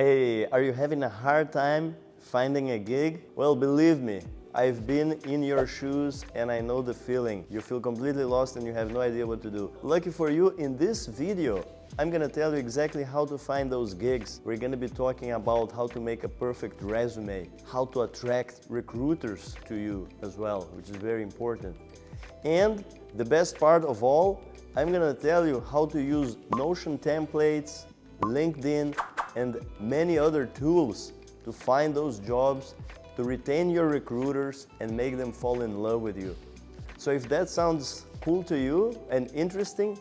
Hey, are you having a hard time finding a gig? Well, believe me, I've been in your shoes and I know the feeling. You feel completely lost and you have no idea what to do. Lucky for you, in this video, I'm gonna tell you exactly how to find those gigs. We're gonna be talking about how to make a perfect resume, how to attract recruiters to you as well, which is very important. And the best part of all, I'm gonna tell you how to use Notion templates, LinkedIn, and many other tools to find those jobs, to retain your recruiters and make them fall in love with you. So if that sounds cool to you and interesting,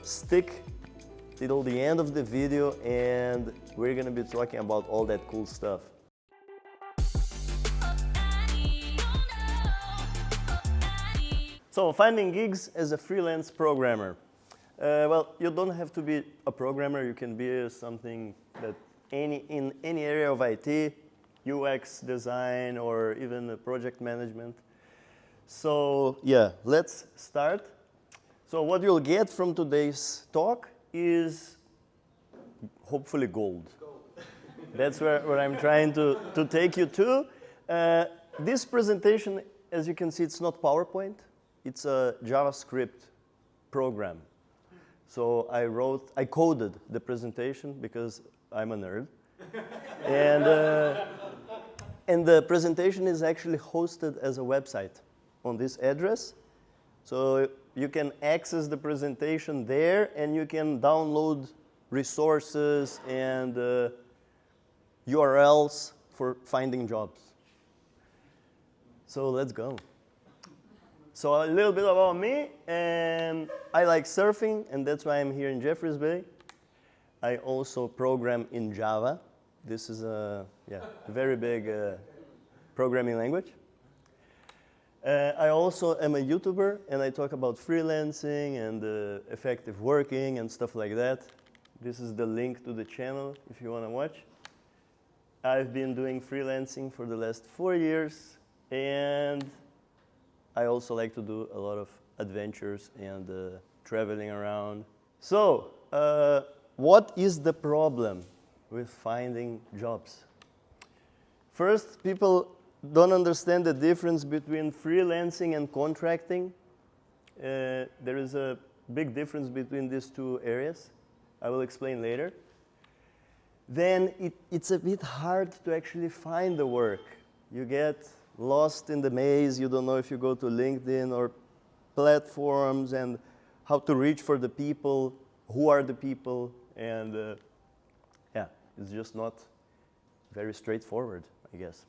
stick till the end of the video and we're gonna be talking about all that cool stuff. So finding gigs as a freelance programmer. Well, you don't have to be a programmer, you can be something that in any area of IT, UX design or even project management. So yeah, let's start. So what you'll get from today's talk is hopefully gold. That's where I'm trying to take you to. This presentation, as you can see, it's not PowerPoint, it's a JavaScript program. So I coded the presentation because I'm a nerd. And the presentation is actually hosted as a website on this address. So you can access the presentation there and you can download resources and URLs for finding jobs. So let's go. So a little bit about me, and I like surfing, and that's why I'm here in Jeffreys Bay. I also program in Java. This is a very big programming language. I also am a YouTuber, and I talk about freelancing and effective working and stuff like that. This is the link to the channel if you want to watch. I've been doing freelancing for the last 4 years, and I also like to do a lot of adventures and traveling around. So, what is the problem with finding jobs? First, people don't understand the difference between freelancing and contracting. There is a big difference between these two areas. I will explain later. Then it's a bit hard to actually find the work. You get lost in the maze, you don't know if you go to LinkedIn or platforms and how to reach for the people, who are the people, and it's just not very straightforward, I guess.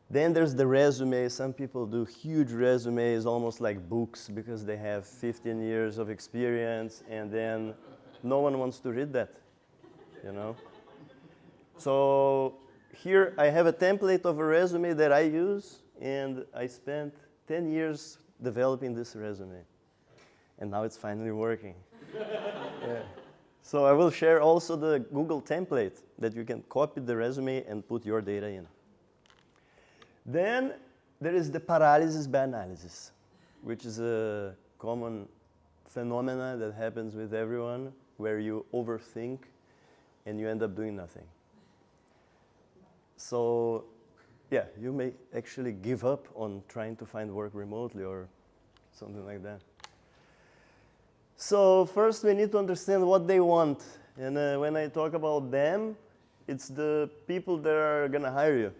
Then there's the resume. Some people do huge resumes, almost like books, because they have 15 years of experience, and then no one wants to read that, you know? So here I have a template of a resume that I use, and I spent 10 years developing this resume. And now it's finally working. Yeah. So I will share also the Google template that you can copy the resume and put your data in. Then there is the paralysis by analysis, which is a common phenomena that happens with everyone, where you overthink and you end up doing nothing. So, yeah, you may actually give up on trying to find work remotely or something like that. So first we need to understand what they want. And when I talk about them, it's the people that are going to hire you.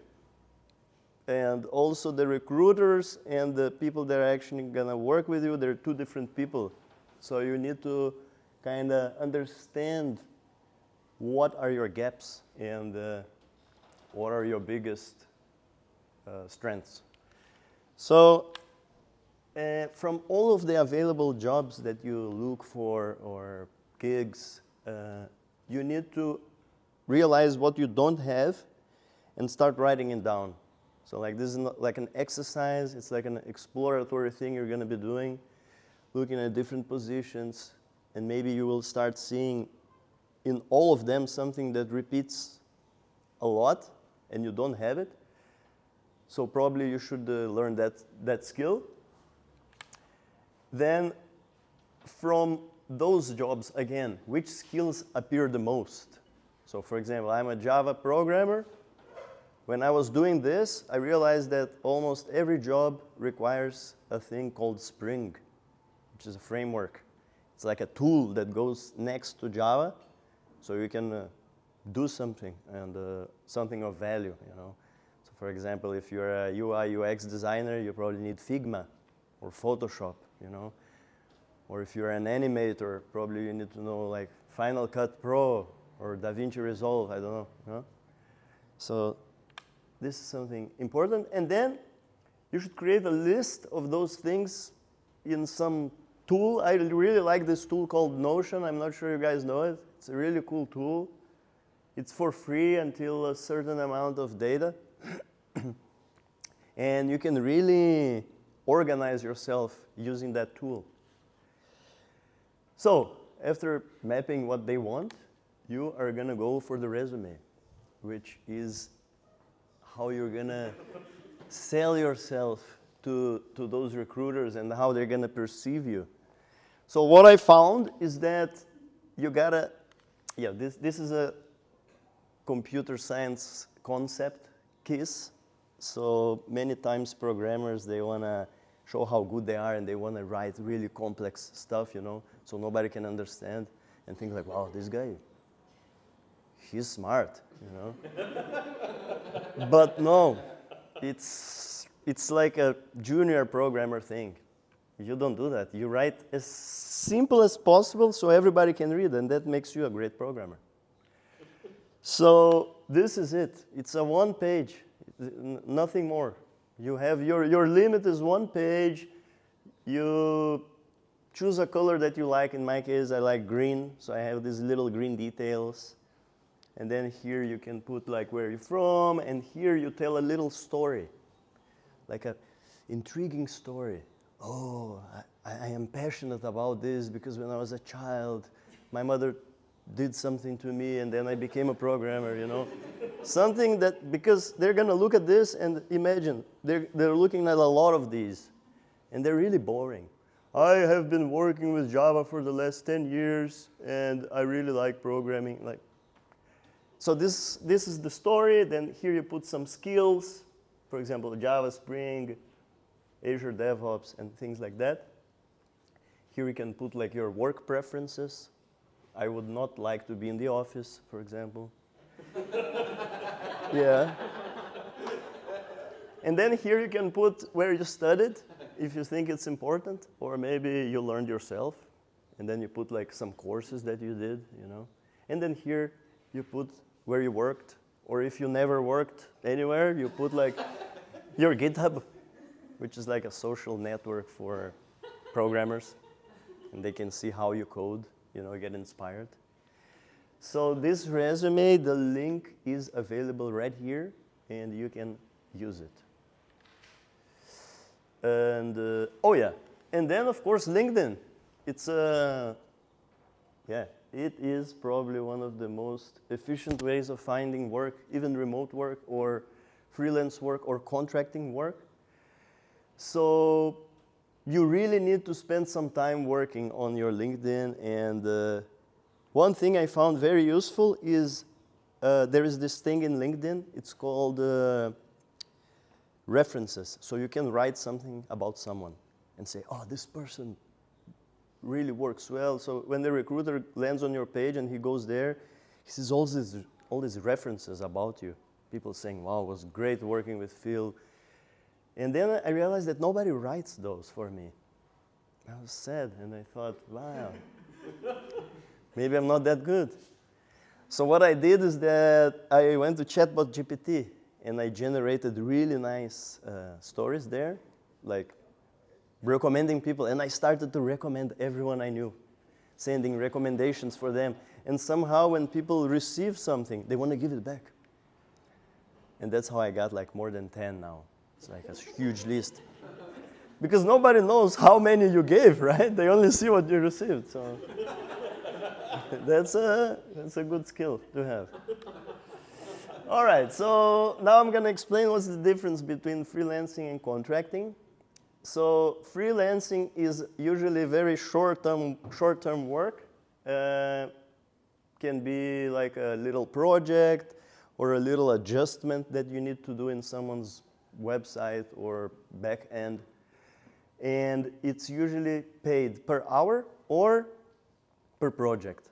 And also the recruiters and the people that are actually going to work with you, they're two different people. So you need to kind of understand what are your gaps and what are your biggest strengths. So from all of the available jobs that you look for or gigs, you need to realize what you don't have and start writing it down. So like this is not like an exercise, it's like an exploratory thing you're going to be doing, looking at different positions, and maybe you will start seeing in all of them something that repeats a lot and you don't have it. So probably you should learn that skill. Then from those jobs, again, which skills appear the most? So for example, I'm a Java programmer. When I was doing this, I realized that almost every job requires a thing called Spring, which is a framework. It's like a tool that goes next to Java, so you can do something and something of value, you know. So for example, if you're a UI UX designer, you probably need Figma or Photoshop, you know. Or if you're an animator, probably you need to know like Final Cut Pro or DaVinci Resolve, I don't know. You know? So this is something important. And then you should create a list of those things in some tool. I really like this tool called Notion. I'm not sure you guys know it. It's a really cool tool. It's for free until a certain amount of data. And you can really organize yourself using that tool. So after mapping what they want, you are going to go for the resume, which is how you're going to sell yourself to those recruiters and how they're going to perceive you. So what I found is that you got to, this is a computer science concept, KISS. So many times programmers, they want to show how good they are and they want to write really complex stuff, you know, so nobody can understand and think like, wow, this guy, he's smart, you know. But no, it's like a junior programmer thing. You don't do that. You write as simple as possible so everybody can read, and that makes you a great programmer. So this is it. It's a one page, nothing more. You have your limit is one page. You choose a color that you like. In my case, I like green, so I have these little green details. And then here you can put like where you're from, and here you tell a little story, like an intriguing story. Oh, I am passionate about this because when I was a child, my mother did something to me and then I became a programmer, you know. Something that, because they're going to look at this and imagine, they're looking at a lot of these and they're really boring. I have been working with Java for the last 10 years and I really like programming. Like, so this is the story. Then here you put some skills, for example, Java, Spring, Azure DevOps, and things like that. Here you can put like your work preferences. I would not like to be in the office, for example. Yeah. And then here you can put where you studied, if you think it's important, or maybe you learned yourself, and then you put like some courses that you did, you know. And then here you put where you worked, or if you never worked anywhere, you put like your GitHub, which is like a social network for programmers, and they can see how you code, you know, get inspired. So this resume, the link is available right here, and you can use it. And oh yeah, and then of course LinkedIn. It's it is probably one of the most efficient ways of finding work, even remote work or freelance work or contracting work. So you really need to spend some time working on your LinkedIn. And one thing I found very useful is there is this thing in LinkedIn. It's called references. So you can write something about someone and say, oh, this person really works well. So when the recruiter lands on your page and he goes there, he sees all these references about you. People saying, wow, it was great working with Phil. And then I realized that nobody writes those for me. I was sad, and I thought, wow, maybe I'm not that good. So what I did is that I went to Chatbot GPT, and I generated really nice stories there, like recommending people. And I started to recommend everyone I knew, sending recommendations for them. And somehow when people receive something, they want to give it back. And that's how I got like more than 10 now. It's like a huge list. Because nobody knows how many you gave, right? They only see what you received. So that's a good skill to have. All right, so now I'm going to explain what's the difference between freelancing and contracting. So freelancing is usually very short-term work. can be like a little project or a little adjustment that you need to do in someone's website or back end. And it's usually paid per hour or per project.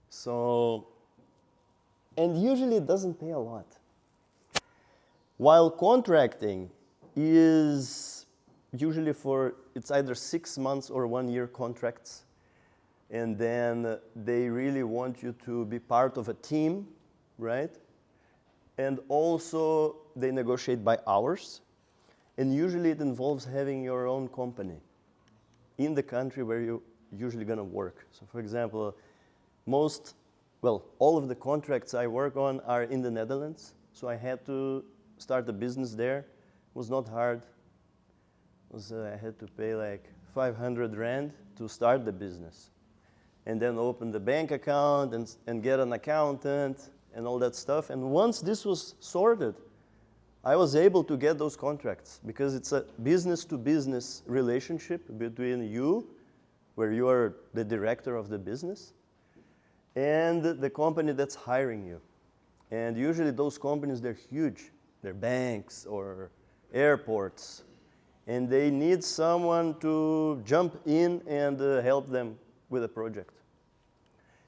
So, and usually it doesn't pay a lot. While contracting is usually it's either 6 months or 1 year contracts. And then they really want you to be part of a team, right? And also they negotiate by hours. And usually it involves having your own company in the country where you're usually going to work. So for example, all of the contracts I work on are in the Netherlands. So I had to start a business there. It was not hard. I had to pay like 500 Rand to start the business. And then open the bank account and get an accountant and all that stuff. And once this was sorted, I was able to get those contracts because it's a business-to-business relationship between you, where you are the director of the business, and the company that's hiring you. And usually those companies, they're huge. They're banks or airports. And they need someone to jump in and help them with a project.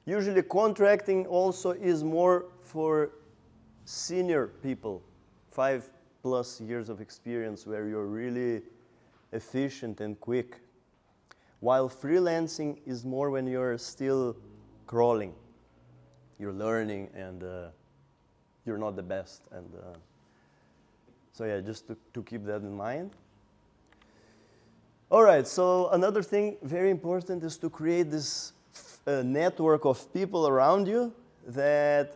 Usually contracting also is more for senior people, 5+ years of experience where you're really efficient and quick. While freelancing is more when you're still crawling. You're learning and you're not the best. And so yeah, just to keep that in mind. All right, so another thing very important is to create this network of people around you that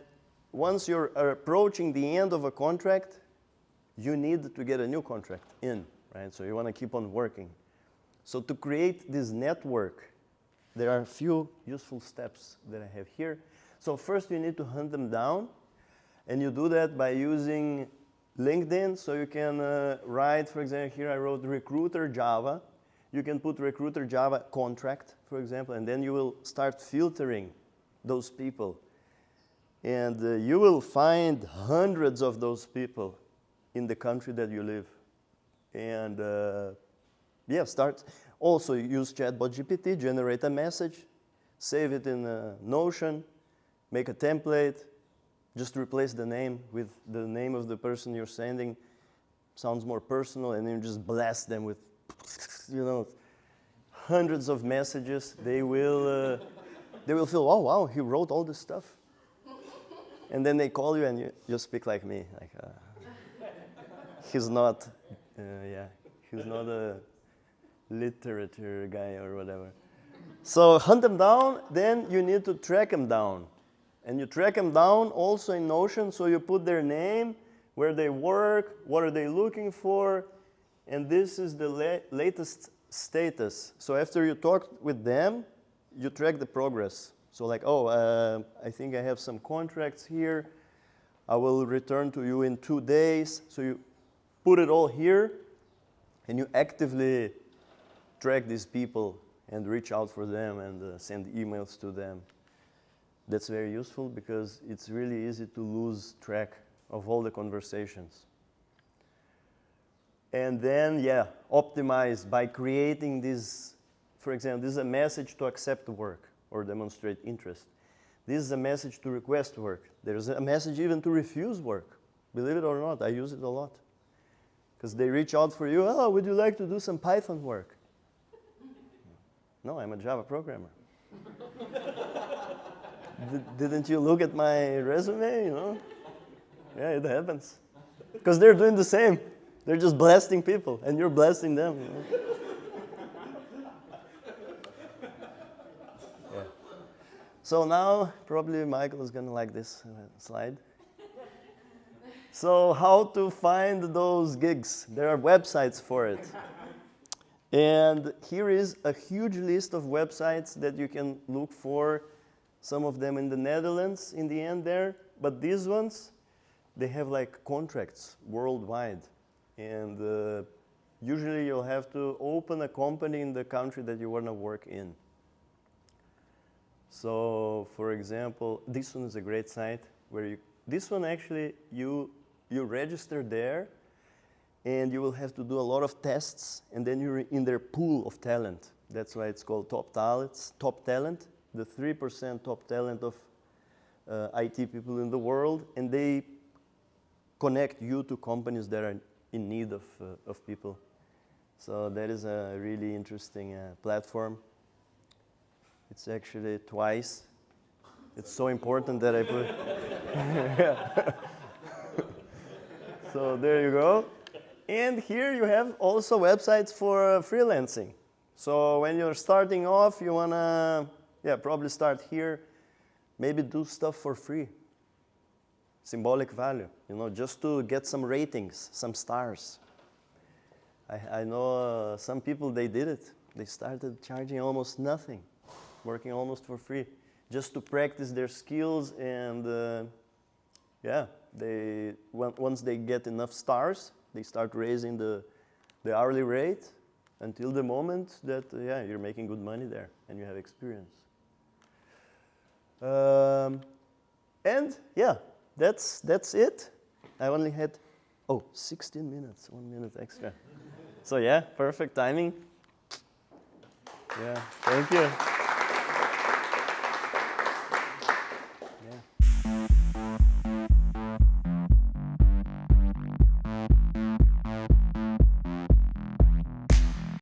once you're approaching the end of a contract, you need to get a new contract in, right? So you want to keep on working. So to create this network, there are a few useful steps that I have here. So first you need to hunt them down, and you do that by using LinkedIn. So you can write, for example, here I wrote Recruiter Java. You can put Recruiter Java contract, for example, and then you will start filtering those people. And you will find hundreds of those people in the country that you live. And also use Chatbot GPT, generate a message, save it in Notion, make a template, just replace the name with the name of the person you're sending. Sounds more personal, and then you just blast them with hundreds of messages. They will feel, oh wow, he wrote all this stuff. And then they call you and you speak like me. Like, he's not a literature guy or whatever. So hunt them down, then you need to track them down. And you track them down also in Notion, so you put their name, where they work, what are they looking for, and this is the latest status. So after you talk with them, you track the progress. So like, I think I have some contracts here. I will return to you in 2 days. So you put it all here, and you actively track these people and reach out for them and send emails to them. That's very useful because it's really easy to lose track of all the conversations. And then, optimize by creating this. For example, this is a message to accept work or demonstrate interest. This is a message to request work. There's a message even to refuse work. Believe it or not, I use it a lot. Because they reach out for you, would you like to do some Python work? No, I'm a Java programmer. Didn't you look at my resume, Yeah, it happens. Because they're doing the same. They're just blasting people, and you're blasting them. Yeah. So now, probably Michael is going to like this slide. So how to find those gigs? There are websites for it. And here is a huge list of websites that you can look for. Some of them in the Netherlands in the end there. But these ones, they have like contracts worldwide. And usually you'll have to open a company in the country that you want to work in. So, for example, this one is a great site where this one actually, you register there and you will have to do a lot of tests and then you're in their pool of talent. That's why it's called top talent, the 3% top talent of IT people in the world, and they connect you to companies that are in need of people. So that is a really interesting platform. It's actually twice. It's so important that I put. So there you go. And here you have also websites for freelancing. So when you're starting off, you wanna, probably start here. Maybe do stuff for free. Symbolic value, just to get some ratings, some stars. I know some people, they did it. They started charging almost nothing, working almost for free, just to practice their skills. And once they get enough stars, they start raising the hourly rate until the moment that, you're making good money there and you have experience. That's it. I only had, 16 minutes, 1 minute extra. So perfect timing. Yeah, thank you.